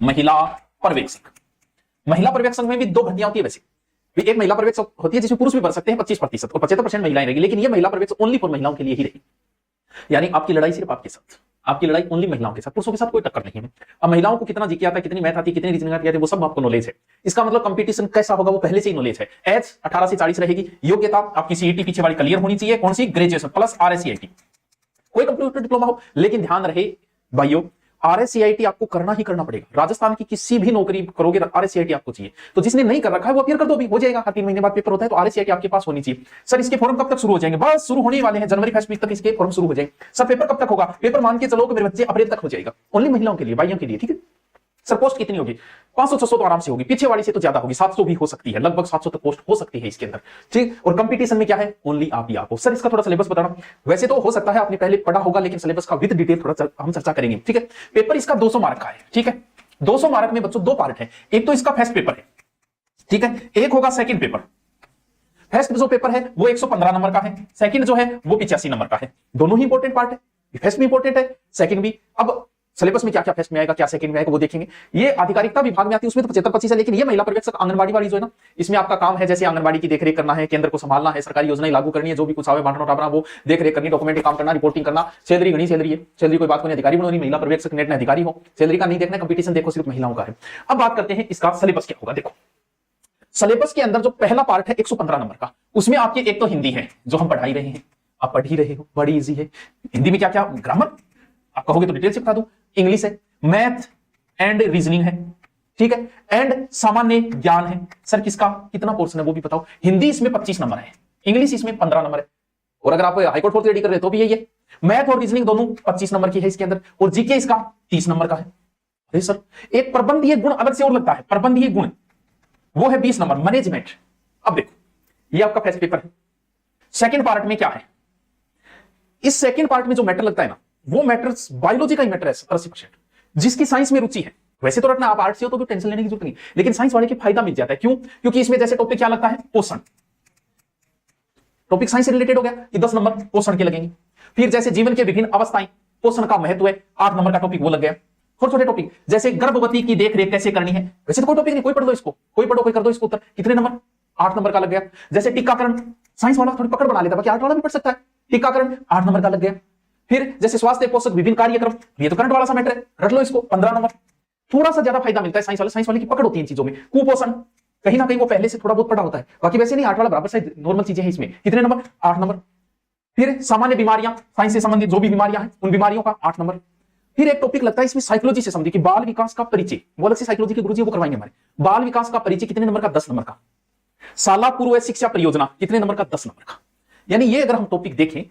महिला पर्यवेक्षक। महिला पर्यवेक्षक में भी दो भर्तियां होती है वैसे, एक महिला पर्यवेक्षक होती है जिसमें पुरुष भी भर सकते हैं 25% और 75% महिलाएं रहेगी, लेकिन ये महिला पर्यवेक्षक ओनली फॉर महिलाओं के लिए ही रहेगी। यानी आपकी लड़ाई सिर्फ आपके साथ, आपकी लड़ाई ओनली महिलाओं के साथ, पुरुषों के साथ कोई टक्कर नहीं है। अब महिलाओं को कितना जीके आता है, कितनी मैथ आती है, कितनी रीजनिंग आती है, वो सब आपको नॉलेज है। इसका मतलब कंपटीशन कैसा होगा वो पहले से ही नॉलेज है। एज 18 से 40 रहेगी। योग्यता आपकी सीईटी पीछे वाली क्लियर होनी चाहिए, कौन सी, ग्रेजुएशन प्लस आरएससीआईटी, कोई कंप्यूटर डिप्लोमा हो, लेकिन ध्यान रहे भाइयों आरएससीआईटी आपको करना ही करना पड़ेगा। राजस्थान की किसी भी नौकरी करोगे आरएससीआईटी आपको चाहिए। तो जिसने नहीं कर रखा है वो अपियर कर दो, भी हो जाएगा, हर 3 महीने बाद पेपर होता है, तो आरएससीआईटी आपके पास होनी चाहिए। सर इसके फॉर्म कब तक शुरू हो जाएंगे? बस शुरू होने वाले हैं, जनवरी फर्स्ट वीक तक इसके फॉर्म शुरू हो जाएंगे। सर पेपर कब तक होगा? पेपर मान के चलो कि मेरे बच्चे अप्रैल तक हो जाएगा। ओनली महिलाओं के लिए, भाइयों के लिए, ठीक है। सर पोस्ट कितनी होगी? 500-600 तो आराम से होगी, पीछे वाली से तो ज्यादा होगी, 700 भी हो सकती है, लगभग 700 तक पोस्ट हो सकती है इसके अंदर, ठीक। और कंपटीशन में क्या है? ओनली आप ही आप हो। सर इसका थोड़ा सिलेबस बताना। वैसे तो हो सकता है आपने पहले पढ़ा होगा, लेकिन सिलेबस का विद डिटेल थोड़ा हम चर्चा करेंगे, ठीक है। पेपर इसका 200 मार्क का है, ठीक है। 200 मार्क में बच्चों 2 पार्ट है। एक तो इसका फर्स्ट पेपर है, ठीक है, एक होगा सेकंड पेपर। फर्स्ट जो पेपर है वो 115 नंबर का है, सेकंड जो है वो 85 नंबर का है। दोनों ही इंपॉर्टेंट पार्ट है, फर्स्ट भी इंपॉर्टेंट है, सेकंड भी। अब सिलेबस में क्या क्या फर्स्ट में आएगा, क्या सेकंड में आएगा वो देखेंगे। ये आधिकारिकता विभाग में आती है, उसमें तो 75-25 है, लेकिन ये महिला पर्यवेक्षक आंगनबाड़ी वाली जो है ना, इसमें आपका काम है जैसे आंगनबाड़ी की देखरेख करना है, केंद्र को संभालना है, सरकारी योजनाएं लागू करनी है, जो भी कुछ आवे बांटना टापना वो देखरेख करनी, डॉक्यूमेंट काम करना, रिपोर्टिंग करना। सैलरी घनी सैलरी है, सैलरी कोई बात को नहीं, अधिकारी बनो नहीं, महिला पर्यवेक्षक नेट में अधिकारी हो, सैलरी का नहीं देखना, कंपटीशन देखो सिर्फ महिलाओं का है। अब बात करते हैं इसका सिलेबस क्या होगा। देखो सिलेबस के अंदर जो पहला पार्ट है 115 नंबर का, उसमें आपकी एक तो हिंदी है जो हम पढ़ा ही रहे हैं, आप पढ़ ही रहे हो, बड़ी इजी है। हिंदी में क्या क्या, ग्रामर आप कहोगे तो डिटेल से बता दूं, इंग्लिश है, मैथ एंड रीजनिंग है, ठीक है, एंड सामान्य ज्ञान है। सर किसका कितना पोर्शन है वो भी बताओ। हिंदी इसमें 25 नंबर है, इंग्लिश इसमें 15 नंबर है, और अगर आप हाईकोर्ट फोर्थ रेडी कर रहे तो भी यही है। मैथ और रीजनिंग दोनों 25 नंबर की है इसके अंदर, और जीके इसका 30 नंबर का है। अरे सर एक प्रबंधीय गुण अलग से और लगता है, प्रबंधीय गुण वो है 20 नंबर, मैनेजमेंट। अब देखो ये आपका फर्स्ट पेपर है। सेकंड पार्ट में क्या है? इस सेकंड पार्ट में जो मैटर लगता है ना, वो मैटर बायोलॉजी का ही मैटर है 80%। जिसकी साइंस में रुचि है, वैसे तो रखना आप आर्ट्स से हो तो भी टेंशन लेने की जरूरत नहीं, लेकिन साइंस वाले के फायदा मिल जाता है। क्यों? क्योंकि इसमें जैसे टॉपिक क्या लगता है, पोषण। टॉपिक साइंस से रिलेटेड हो गया कि 10 नंबर पोषण के लगेंगे। फिर जैसे जीवन के विभिन्न अवस्थाएं, पोषण का महत्व है, 8 नंबर का टॉपिक वो लग गया। छोटे छोटे टॉपिक जैसे गर्भवती की देखरेख कैसे करनी है, वैसे तो कोई टॉपिक नहीं, कोई पढ़ दो इसको, कोई पढ़ो कोई कर दो इसको उत्तर, कितने नंबर, 8 नंबर का लग गया। जैसे टीकाकरण, साइंस वाला थोड़ी पकड़ बना लेता, बाकी 8 वाला भी पढ़ सकता है, टीकाकरण 8 नंबर का लग गया। फिर जैसे स्वास्थ्य पोषक विभिन्न कार्यक्रम, ये तो करंट वाला सा मैटर है, रट लो इसको, 15 नंबर। थोड़ा सा ज्यादा फायदा मिलता है साइंस वाले की पकड़ होती है इन चीजों में। कुपोषण कहीं ना कहीं वो पहले से थोड़ा बहुत पढ़ा होता है, बाकी वैसे नहीं, 8 वाला बराबर साइज नॉर्मल चीजें हैं इसमें, कितने नंबर, 8 नंबर। फिर सामान्य बीमारियां, साइंस से संबंधित जो भी बीमारियां हैं उन बीमारियों का 8 नंबर। फिर एक टॉपिक लगता है इसमें साइकोलॉजी से संबंधित कि बाल विकास का परिचय, वो अलग से साइकोलॉजी के गुरुजी वो करवाएंगे हमारे। बाल विकास का परिचय कितने नंबर का, 10 नंबर का। शाला पूर्व शिक्षा परियोजना कितने नंबर का, 10 नंबर का। यानी ये अगर हम टॉपिक देखें